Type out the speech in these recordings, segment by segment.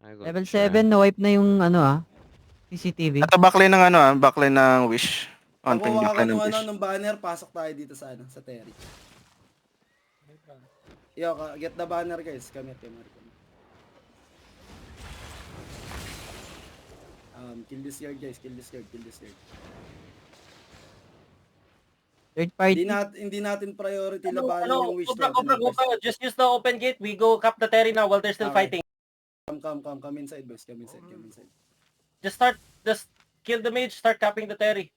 Level 7, na-wipe na yung CCTV. Ito backline ng backline ng Wish. On pa yung Pagkuha ka backline ng Wish. ng banner, pasok tayo dito sa sa Terry. Yo, get the banner guys. Come here. Kill this guard guys, kill this guard. Third party. Hindi natin priority labanan yung Wish. Cobra. Just use the open gate. We go cap the Terry now while they're still fighting. Come inside boys, come inside. Just kill the mage, start capping the Terry.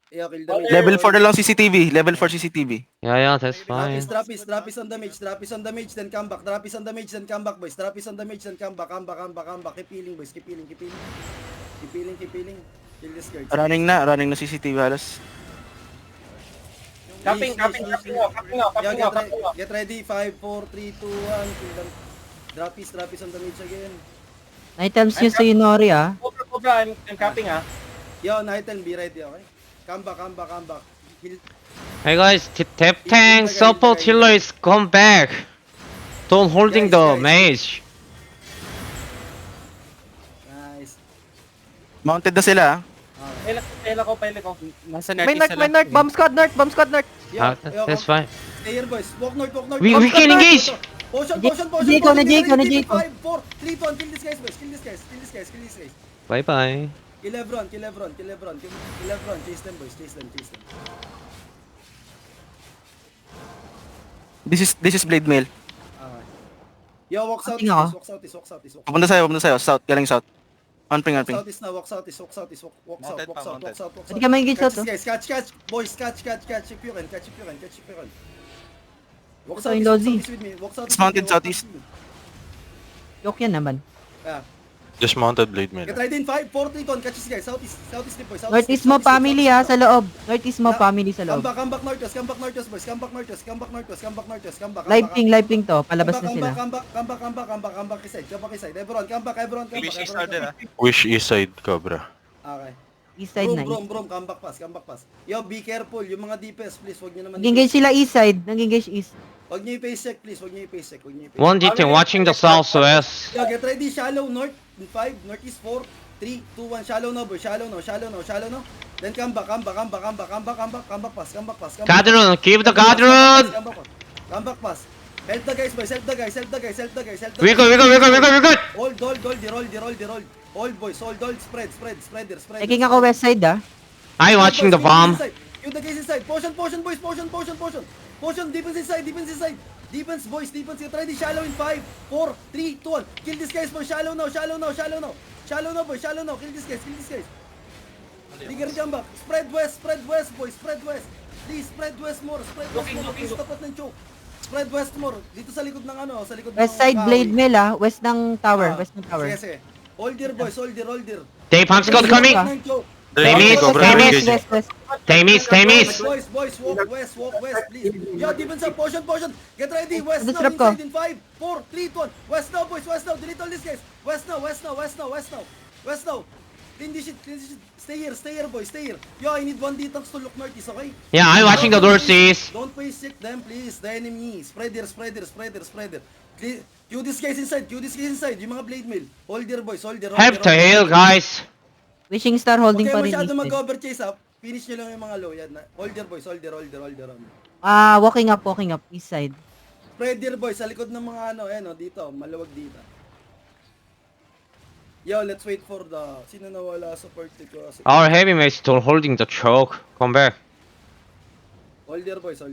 Yo, kill the mage. Level 4 na lang CCTV. Level 4 CCTV. Yeah, that's fine. Drop is on the mage, then come back. Drop is on the mage, then come back, boys. Drop is on the mage, then come back. Keep healing, boys. Keep healing. Kill this guard. Running na CCTV halos. Capping now. Get ready. 5, 4, 3, 2, 1. Kill them. Drop is on the mage again. Items nyo sa Yunori Cobra, I'm capping Yo, Nightel, be ready, okay? Come back. Kill. Hey guys, tap tank support healer is come back. Don't holding the Guys. mage. Nice. Mounted na sila. Pela ko. Nasa May north, bomb squad north. Yo, That's fine. Stay here, boys. Walk north. We can engage. Potion. Jayco, na Jayco. 5, 4, 3, 2, 1. Kill this guys, boys. Kill this guys. Bye bye. Kill Lebron. Chase them, boys. Chase them. This is Blade Mail. Okay. Yo, walk south. Ating ako. Walk south. Papunta sa'yo. South, galing south. On ping. Walk south. Pwede ka ma-engage Catch out, this guys. Catch. Boys, catch. If you can. Walk Ito yung Lozi. with me. Walk south. It's mounted southeast. Yoke yan naman. Yeah. Just mounted blade mail. Get ready in 5, 4, 3, 2, 1. Catch this guys. Southeast slip, boys. Northeast mo family sa loob. Northeast mo family sa loob. Come back northwest, boys. Come back. Live ping to. Palabas na sila. Come back inside. Everyone, come back. Wish east side, Cobra. Okay. East side na. Brom, come back pass. Yo, be careful. Yung mga DPS, please, wag niyo naman. Nag-engage sila east side. Nag-engage east. Wag niyo i-face check, please. One DT watching the southwest. Yo, get ready. Shallow north. 5, northeast 4, 3, 2, 1. Shallow now, boy. Shallow now. Then come back pass. Gadron, keep the Gadron. Come back pass. Help the guys, boys. We good. Hold, the roll. Hold, boys. Hold. Spread. Taking ako west side I watching the bomb. You the guys inside. Potion, boys. Potion, defense inside. Defense, boys. Get ready. Shallow in 5, 4, 3, 2, 1. Kill this guys, boys. Shallow now, boys. Kill this guys. Trigger jump back. Spread west, boys. Please, spread west more. Looking. Tapat ng choke. Spread west more. Dito sa likod ng West side blade mill West ng tower. Sige. Hold there, boys. Hold there. They pumps got coming. They miss. They miss. Boys, walk west, please. Yo, defense up, potion. Get ready, west now, Disrupt ko. inside in 5, 4, 3, 2, 1. West now, boys, delete all these guys. West now. Clean this shit. Stay here, boys, stay here. Yo, I need 1 detox to look northeast, okay? Yeah, I watching the door sis. Don't face check them, please. The enemy. Spread there. Cue these guys inside. Yung mga blade mail. Hold there, boys, hold there. Have to heal, guys. Wishing star holding Okay, pa rin masyado east side. mag-overchase up. Finish nyo lang yung mga low. Yan. Hold there, boys. Hold there. Walking up east side. Spread there, boys. Sa likod ng mga dito. Maluwag dito. Yo, let's wait for the... Sino nawala sa party ko? Our heavy mage still holding the choke. Come back. Hold there, boys.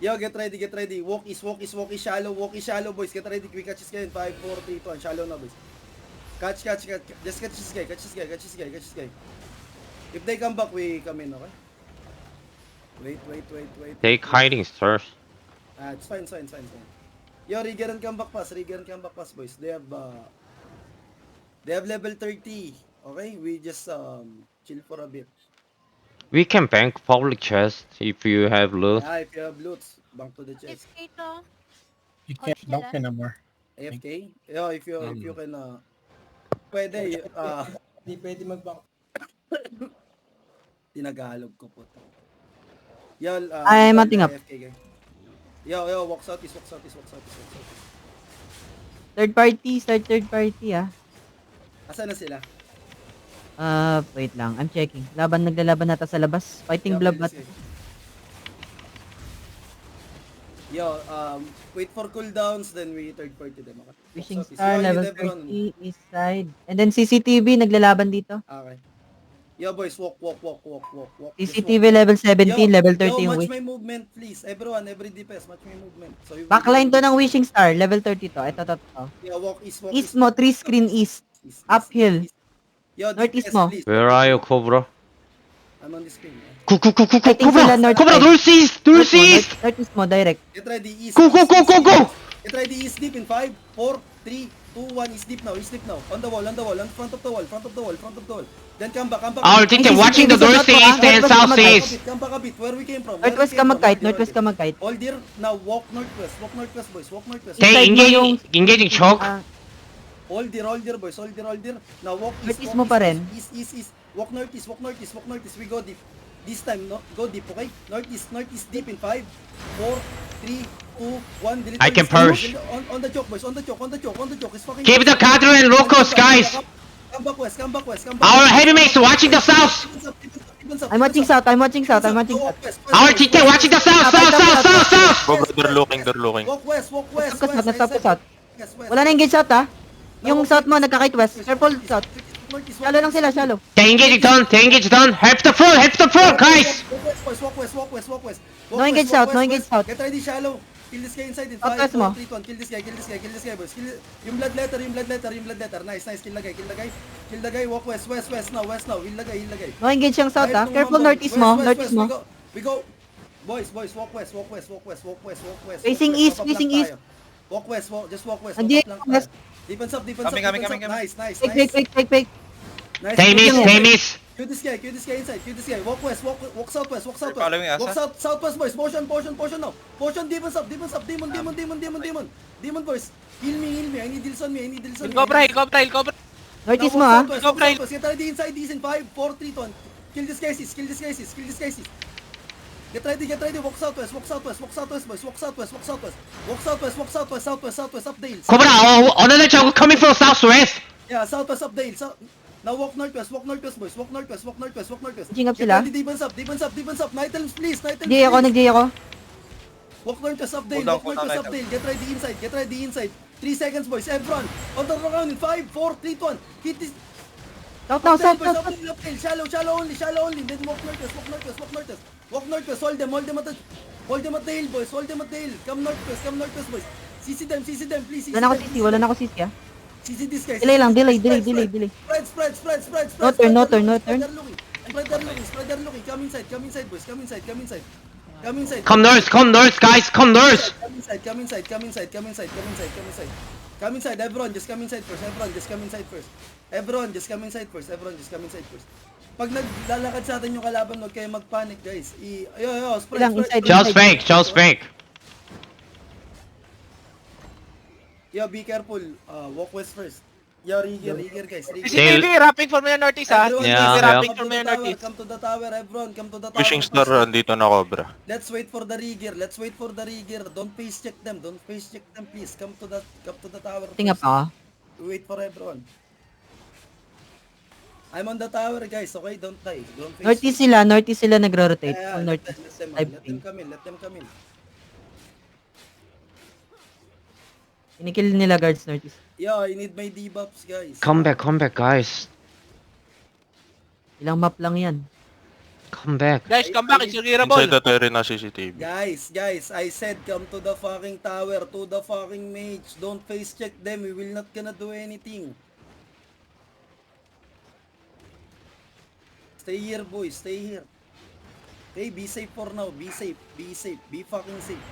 Yo, get ready. Walk is shallow. Boys. Get ready. Quick catches kayo. 5, 4, 3, 2, 1. Shallow na, boys. Catch. Just catch this guy. If they come back, we come in, okay? Wait. Take hiding stairs. It's fine. Yo, Rigger and come back pass, boys. They have level 30. Okay? We just chill for a bit. We can bank public chest if you have loot. If you have loots, bank to the chest. FK to. You can't dunk no more. AFK? Yo, if you can pwede Hindi pwede mag-bank. Tinagalog ko po to. Yo, Mounting up. AFK guy. Yo, walk southeast. Third party, start third party ah. Asan na sila? Wait lang. I'm checking. Naglalaban nata sa labas. Fighting blob at Yo, wait for cooldowns, then we third party them. Okay. Wishing Southeast. Star, Yo, level hit everyone. 30, east side. And then CCTV, naglalaban dito. Okay. Yo, boys, walk. Just CCTV walk. level 17, level 30 Yo, yung match wish. my movement, please. Everyone, every DPS, match my movement. So you Backline to ng Wishing Star, level 30 to. Ito. Yeah, walk east. East mo, 3 screen east. Uphill. Yo, Northeast DPS, mo. please. Where are you, Cobra? I'm on the screen. Yeah. Fighting sila Cobra! north Cobra, side. northeast! Northeast! Northeast mo, direct. Get ready, east. Go! Get ready, east deep in 5, 4, 3, 2, 1. East deep now. On the wall, in front of the wall. Then come back. Our team watching the northeast and southeast. Come back a bit. Where we came from? Northwest ka mag-kite, northwest ka mag-kite. Hold here. Now walk northwest, boys. Walk northwest. Okay, Inside mo yung- engaging choke. Hold there, boys. Hold there. Now walk east. Northeast walk mo pa rin. East. Walk northeast. We go deep. This time, no, go deep, okay? Northeast deep in 5, 4, 3, 2, 1. Delete I all can this. purge. On the choke, boys. On the choke. It's fucking. Keep the cadre and locals, guys. Come back west. Our heavy mates watching the south. I'm watching south. Our TK watching the south. Go, they're looking. Walk west. Nastop ka south. Wala na engage south ah. Yung south mo, nagka-kite west. Careful south. Shallow lang sila, shallow. They engaging down. Help the front, guys. Walk west. No engage south. Get ready, shallow. Kill this guy inside in 5, Southwest 4, mo. 3, 2, 1. Kill this guy, boys. Yung blood letter. Nice. Kill the guy. Walk west now. Heal the guy. No engage yung south ah. Careful northeast mo. We go. Boys, walk west. Facing Walk east, up facing lang east. tayo. Walk west. Andiyan Walk up lang yung west. tayo. Defense up. Coming. Nice. Fake. Nice. They miss. Kill this guy inside. Walk west. Walk southwest. Following us, Walk southwest, boys. Potion now. Potion, demons up. Demon, boys. Heal me. I need heals on me. Cobra. Northeast mo ah. Southwest. Get ready inside these in 5, 4, 3, 2, 1. Kill this guy, sis. Get ready. Walk southwest, boys. Walk southwest. Up the hills. Cobra, another choke coming from southwest. Yeah, southwest up the hill. Now walk northwest, boys. Walk northwest. Jing up Get sila. ready, defense up. Nightels, please. Nag-J ako. Walk northwest up the hill. Hold down, Get ready inside. 3 seconds, boys. Everyone. On the ground in 5, 4, 3, 2, 1. Hit this. South. Shallow only. Then walk northwest. Walk northwest. Hold them at the hill, boys. Come northwest, boys. CC them, please. Wala na ako CC ah. CC this guy. Delay lang, delay. Spread. No turn. Spread their looking. Come inside, boys. Come inside. Come north, guys. Come north. Come inside. Everyone, just come inside first. Pag naglalakad sa atin yung kalaban, huwag kayo mag-panic, guys. Spread. Ilang, inside. Charles fake. Yo, be careful. Walk west first. Yo, Rigger, guys. Still- CCTV, wrapping from your northeast, ha? Everyone, Yeah, guys, yeah. Wrapping from your northeast. Come to the tower, everyone. Come to the tower. Wishing Star, andito na Cobra. Let's wait for the Rigger. Don't face check them, please. Come to the tower. Tingap ako. Wait for everyone. I'm on the tower, guys. Okay, don't die. Don't face Northeast sila nagro-rotate. Yeah, Full let northeast. them come in. Let them come in. Kinikill nila guards northeast. Yo, I need my debuffs, guys. Come back, guys. Ilang map lang yan. Come back. Guys, come back. It's Inside irreable. the terrain na CCTV. Guys, I said come to the fucking tower, to the fucking mage. Don't face check them. We will not gonna do anything. Stay here, boys. Stay here. Okay, be safe for now. Be safe. Be fucking safe.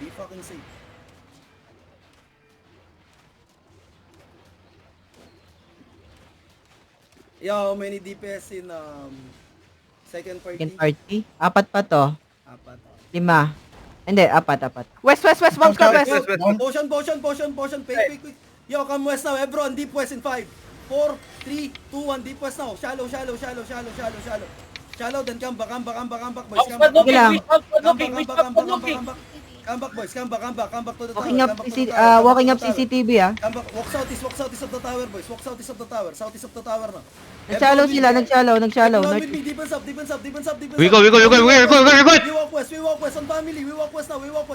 Yo, how many DPS in second party? Second party. 4 pa to. Apat. 5. Hindi, 4. West. Bounce ka, west. Potion. Quick. Yo, come west now. Everyone, deep west in 5, 4, 3, 2, 1. Deep west now. Shallow. Shallow, then come back, boys. Come back. Outside looking, Ilang. wish outside looking. Come back. Come back, boys. Come back to the tower. Walking up, Come back to the tower. walking Come up back to the tower. CCTV ah. Come back. Walk southeast of the tower, boys. Walk southeast of the tower. Southeast of the tower na. Nag-shallow sila, nag-shallow. Everyone North. with me. Defense up. We go. We walk west on family. We walk west now. We walk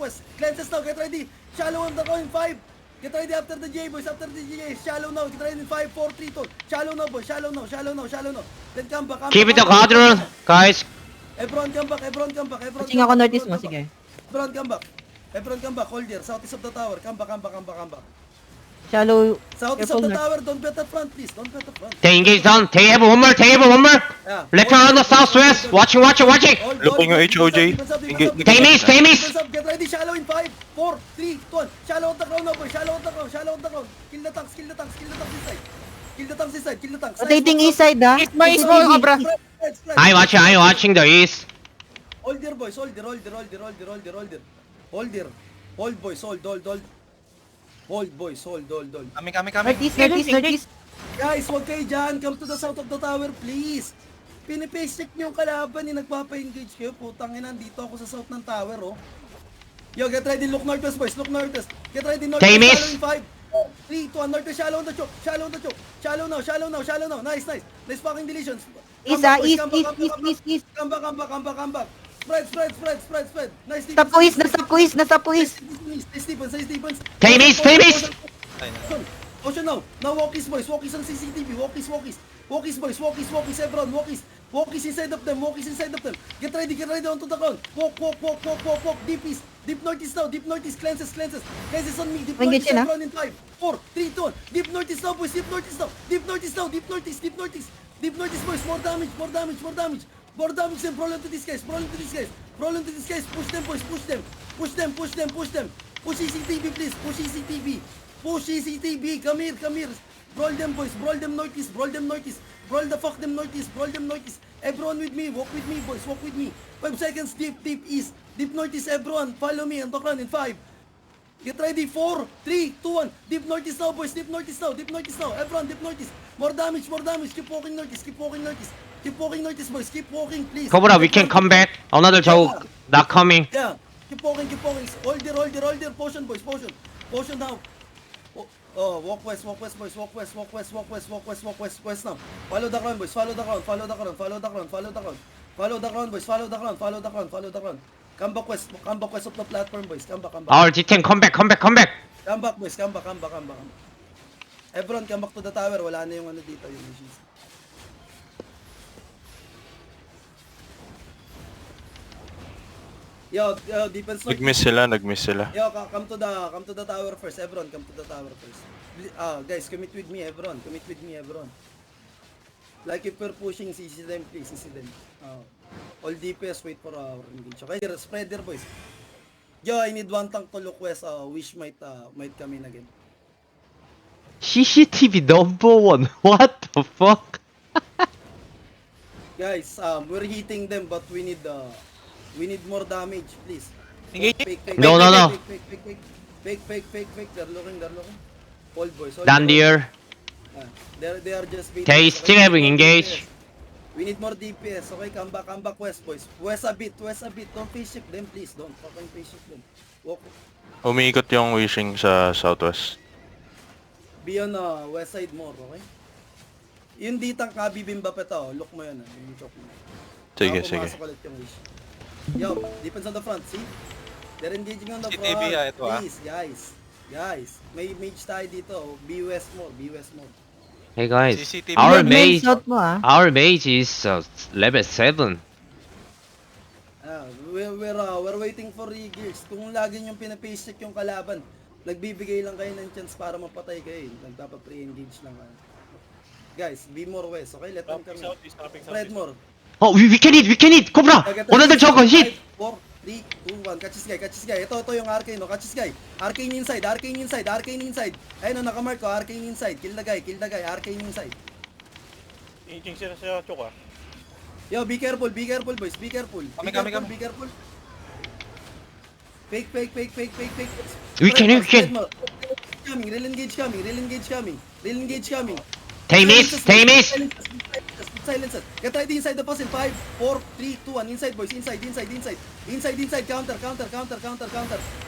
west. Cleanses now. Get ready. Shallow on the coin. 5. Get ready after the J, boys. After the J. Shallow now. Get ready in 5, 4, 3, 2. Shallow now, boys. Shallow now. Then come back. Keep it the quadrant, guys. Everyone come back. Watching ako northeast mo, sige. Everyone come back. Hold here. Southeast of the tower. Come back. Shallow. Southeast Careful of the north. tower. Don't bet the front, please. Don't bet the front. They engage down. They have one more. Yeah. Left around the southwest. Watching. Hold, Looking hold, yung HOJ. defense up. They miss. Defense up. Get ready. Shallow in 5, 4, 3, 2, 1. Shallow on the ground now, boy. Shallow on the ground. Kill the tanks inside. Kill the tanks. Rotating east side ah. East mo, Cobra. I'm watching the east. Hold there, boys. Hold there. Hold, boys. Hold, boys. Hold. Northeast. Guys, wag kayo dyan. Come to the south of the tower, please. Pinipace check nyo yung kalaban, nagpapa-engage kayo. Putang ina, dito ako sa south ng tower, oh. Yo, get ready. Look northwest, boys. Get ready, northwest. They miss. Shallow in 5, 3, 2, 1. Northwest, shallow on the choke. Shallow now. Nice. Nice fucking deletions. East Come back, ah, boys. east. Come back. Spread. Nice. Stop ko east. Stay Stephens. They miss. Ocean now. Now walk east, boys. Walk east on CCTV. Walk east, boys. Everyone. Walk east inside of them. Get ready onto the ground. Walk. Deep east. Deep northeast now. Cleanses on me. Deep Engage northeast. yun, ah. Everyone in 5, 4, 3, 2, 1. Deep northeast now, boys. Deep northeast, boys. More damage. More damage them. Roll into these guys. Push them, boys. Push them. Push CCTV, please. Push CCTV. Come here. Roll them, boys. Roll them northeast. Roll the fuck them northeast. Everyone with me. Walk with me, boys. 5 seconds. Deep east. Deep northeast, everyone. Follow me on the ground in 5. Get ready. 4, 3, 2, 1. Deep northeast now, boys. Deep northeast now. Everyone, deep northeast. More damage. Keep walking northeast, boys. Keep walking, please. Cobra, we can come back. Another joke. Not coming. Yeah. Keep walking. Hold there. Potion, boys. Potion now. Oh, walk west, boys. Walk west now. Follow the ground, boys. Follow the ground, boys. Come back west of the platform, boys. Come back. Our G10, come back. Come back, boys. Come back. Everyone, come back to the tower. Wala na yung ano dito, yung machines. Yo, defense north. Nag-miss sila. Yo, come to the tower first. Everyone, come to the tower first. Guys, commit with me, everyone. Like if we're pushing, CC them, please. All DPS, wait for our engage. Okay, spread there, boys. Yo, I need one tank to look west. Wish might come in again. CCTV number 1. What the fuck? Guys, we're hitting them, but we need more damage, please. Fake. No. Fake. They're looking. Hold, boys. Hold. Down there. They are just waiting. They still having engage. We need more DPS. Okay, come back west, boys. West a bit. Don't face shift them, please. Don't fucking face shift them. Walk. Umiikot yung wishing sa southwest. Be on west side more, okay? Yung ditang kabibimba pa to, look mo yun, yung choke mo. Sige. Pumasok ulit yung wish. Yo, defense on the front, see? They're engaging on the front. ito, Please, guys. May mage tayo dito. Be west more. Hey guys, CCTV. our Main mage, south mo ah. our mage is level 7. We're waiting for re-gears. Kung lagi niyong pinapace check yung kalaban, nagbibigay lang kayo ng chance para mapatay kayo. Nagpapa-pre-engage lang kayo. Guys, be more west, okay? Let them come in. Spread more. Oh, we can eat, Cobra! Another joke, hit! 4, 3, 2, 1. Catch this guy. Ito yung Arcane, no? Catch this guy. Arcane inside. Ayun, no, nakamark ko. Arcane inside. Kill the guy. Arcane inside. Inching sila sa choke, ah. Yo, be careful, boys. Be careful. Kami. Be careful. Fake. We can. Real engage coming. They miss. silence it. Get ready inside the post in 5, 4, 3, 2, 1. Inside, boys. Inside. Counter.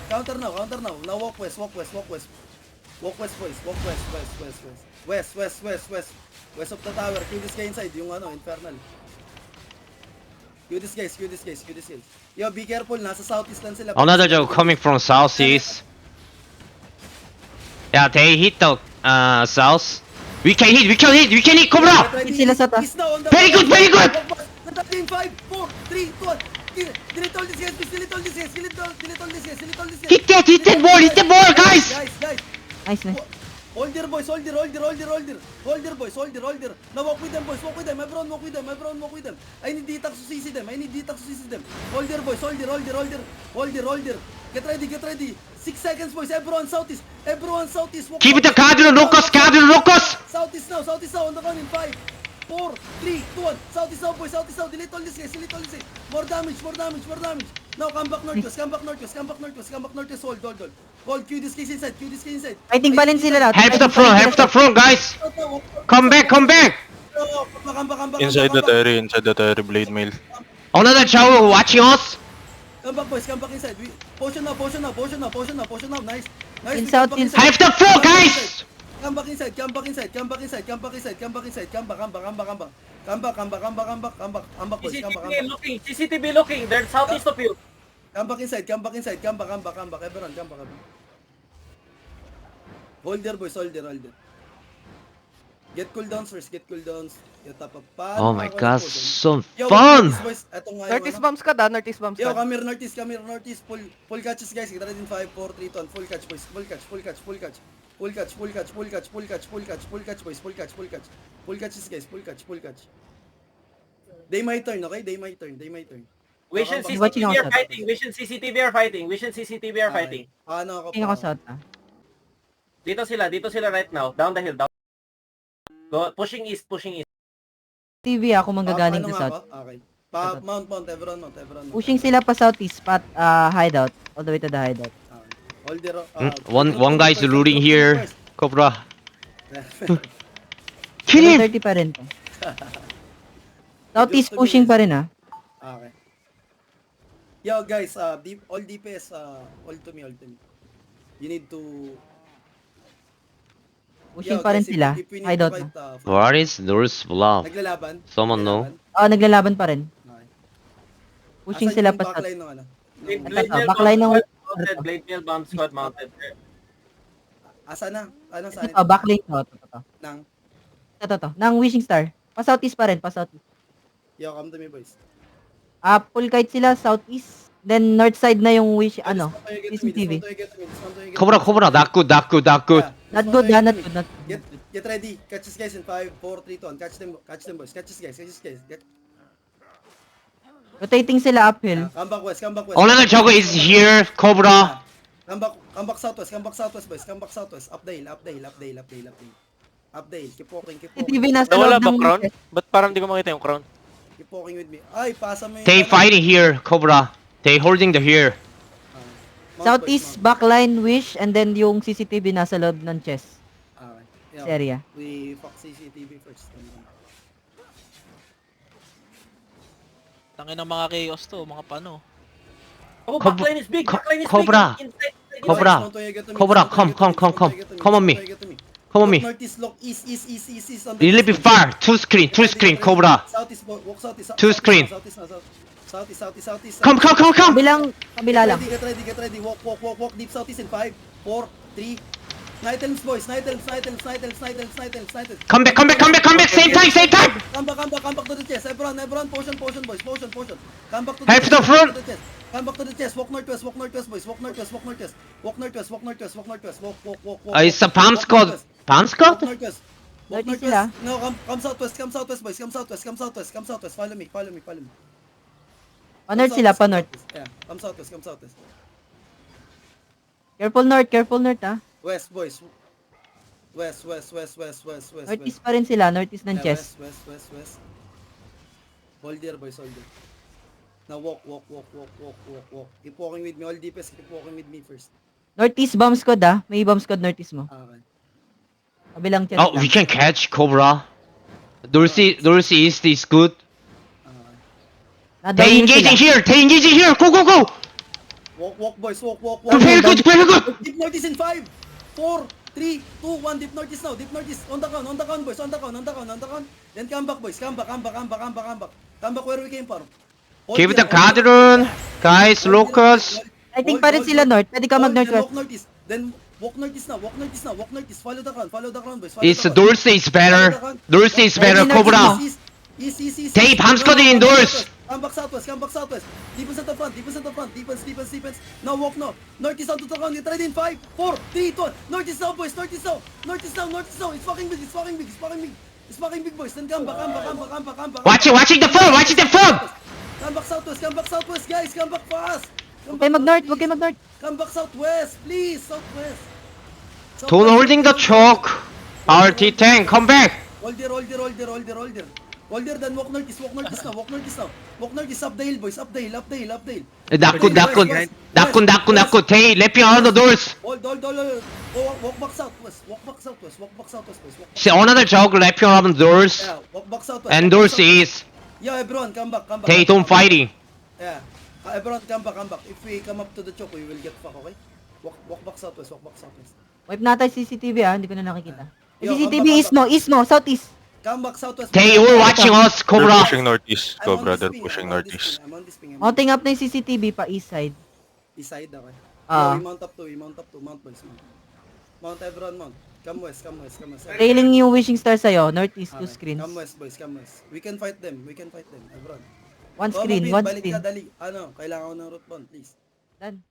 Counter now. Now walk west. Walk west, boys. Walk west. West of the tower. Kill this guy inside. Yung infernal. Kill this guys. Yo, be careful. Nasa southeast lang sila. Another joke coming from southeast. Yeah, they hit the south. We can hit, Cobra! Ready? Sila sa taas. He's now on the Very good, very good! In 5, 4, 3, 2, 1. Delete all this guys. Delete all this guys. Hit that ball, guys! Guys. Nice, nice. Hold there, boys. Hold there. Boys. Now walk with them, boys. Everyone walk with them. I need detox to CC them. Hold there, boys. Hold there. Get ready. 6 seconds, boys. Everyone southeast. Walk Keep it the out. Cardinal Locus! Southeast now. On the run in 5, 4, 3, 2, 1. Southeast now, boys. Delete all this guys. More damage. Now come back northwest. Hold. Q this case inside. Fighting pa rin sila lahat. Half the front, guys! Come back! Come back. Inside the Terry, blade mail. Another Chow watching us! Come back, boys. Come back inside. Potion now. Nice. In south, in south. Half the front, guys! Come back inside. Come back, boys. Come back. CCTV looking. They're southeast of you. Come back inside. Everyone, come back. Hold there, boys. Hold there. Get cooldowns first. Get up. Oh my god, so Yo, fun! boys. Etong nga yung Northeast bombs ka da, northeast bombs Yo, ka. come here, northeast. Full catches, guys. Get ready in 5, 4, 3, 2, 1. Full catch, boys. Full catch, boys. Full catches, guys. They my turn, okay? They my turn. Vision Baka- Watching CCTV are outside. fighting. Vision CCTV are fighting. Ano ako Tingin ako south, Dito sila right now. Down the hill. Go, pushing east. TV ako manggagaling Ano sa nga south. ba? Okay. Mount. Everyone mount. Pushing sila pa southeast, hideout. All the way to the hideout. Okay. Hold there. One guy's looting here. Cobra. Kill him! 30 pa rin to. Southeast pushing pa rin Okay. Yo, guys, all DPS, all to me. You need to... Pushing Yo, pa rin guys, sila. if we need to Hideout fight, na. What is Norse Bluff? Naglalaban? Someone know? Naglalaban pa rin. Okay. Pushing Asan sila yung pa south. backline ng ano? Backline ng... Blade Mill bomb squad mounted. Asa na? Ano sa Ito, backlane to. Ito. Nang, Ito. Nang Wishing Star. Pa southeast pa rin, pa southeast. yo, come to me, boys. Full kite sila southeast. Then north side na yung CCTV. Cobra, that good. Not good, not good. Get ready. Catch this guys in 5, 4, 3, 2, 1. Catch them, boys. Catch this guys. Rotating sila uphill. Come back west. Another Choco is here, Cobra. Come back southwest, boys. Come back southwest. Up dale. Keep walking. CCTV nasa Nawala loob ba ng... crown? Ba't parang di ko makita yung crown? Keep walking with me. Ay, pasa mo yung... They fighting here, Cobra. They holding the here. Southeast, backline, Wish, and then yung CCTV nasa loob ng chest. Okay. Sa area. We fuck CCTV first. Tangin ng mga chaos to, mga pano. Oh, Cob- backline is big. Cobra. Cobra, come on me. Come on me. Northeast, look, east. Little bit far. Two screen, Cobra. Southeast, walk southeast. Two screen. Southeast. Come. Kabila lang. Get ready. Walk deep southeast in 5, 4, 3. Nighthelms, boys. Nighthelms. Come back. Same time. Come back to the chest. Everyone, potion, boys. Potion. Come back to the Half chest. the front. Come back to the chest. Walk northwest, boys. Walk northwest. Walk. It's a palm squad. Walk northwest. Northeast sila. No, come southwest, boys. Come southwest. Follow me. Pa north sila, pa north. Yeah, come southwest. Careful north West, boys. West. Northeast pa rin sila, northeast ng Yeah, chest. West. Hold there, boys. Now walk. Keep walking with me. All DPS, keep walking with me first. Northeast bomb squad May bomb squad northeast mo. Okay. Kabilang chest Oh, we lang. can catch Cobra. North east is good. Nadaw They yun sila. engaging here. They engaging here. Go go go. Walk boys, walk. Very good. Very good. Deep northeast in 5, 4, 3, 2, 1. Deep northeast now. Deep northeast. On the count, boys. On the count. Then come back, boys. Come back. Come back where we came from. Hold Give here, the hold here. Cadron. Guys, locals. I think pa rin sila north. Pwede ka Hold, mag-northwest. Then walk northeast now. Walk northeast. Follow the ground, boys. It's North is better. North is better. Cobra. East. Tape, Hamscott indoors. Come back southwest. Defense at the front. Defense. Now walk now. Northeast out to the ground. Get ready in 5, 4, 3, 2, 1. Northeast now, boys. Northeast now. It's fucking big. It's fucking big, boys. Then come back. Watching the front. Come back southwest, guys. Come back fast. Huwag kayo mag-north. Huwag kayo mag-north. Come back southwest, please. Southwest. Don't holding the chalk. RT tank, come back. Hold there. Hold there, then walk northeast now. Walk northeast up the hill, boys. Up the hill. Nakun. Tay, left on the doors. Hold. Walk back southwest, boys. See another chalk left on the doors. Yeah, walk back southwest. And doors is. Yeah, everyone, come back. Tay, don't fighting. Yeah. Everyone, come back. If we come up to the choke, we will get fucked, okay? Walk back southwest. Wipe natin CCTV ah. Hindi ko na nakikita. Yo, CCTV come back. east mo. Southeast. Come back southwest. Tay, you're watching us, They're Cobra. pushing northeast. I'm Go, on brother. this ping, Pushing I'm on this northeast. ping, I'm on this ping. Mounting up na yung CCTV pa east side. East side, okay. Ah. We mount up to. Mount, boys. Mount, everyone, mount. Come west. Trailing yung wishing star sa'yo. Northeast, two Okay. screens. Come west, boys. We can fight them. Everyone. One Baba, screen, Pin, one balik screen. ka, dali. Kailangan ko ng root bond, please. Done.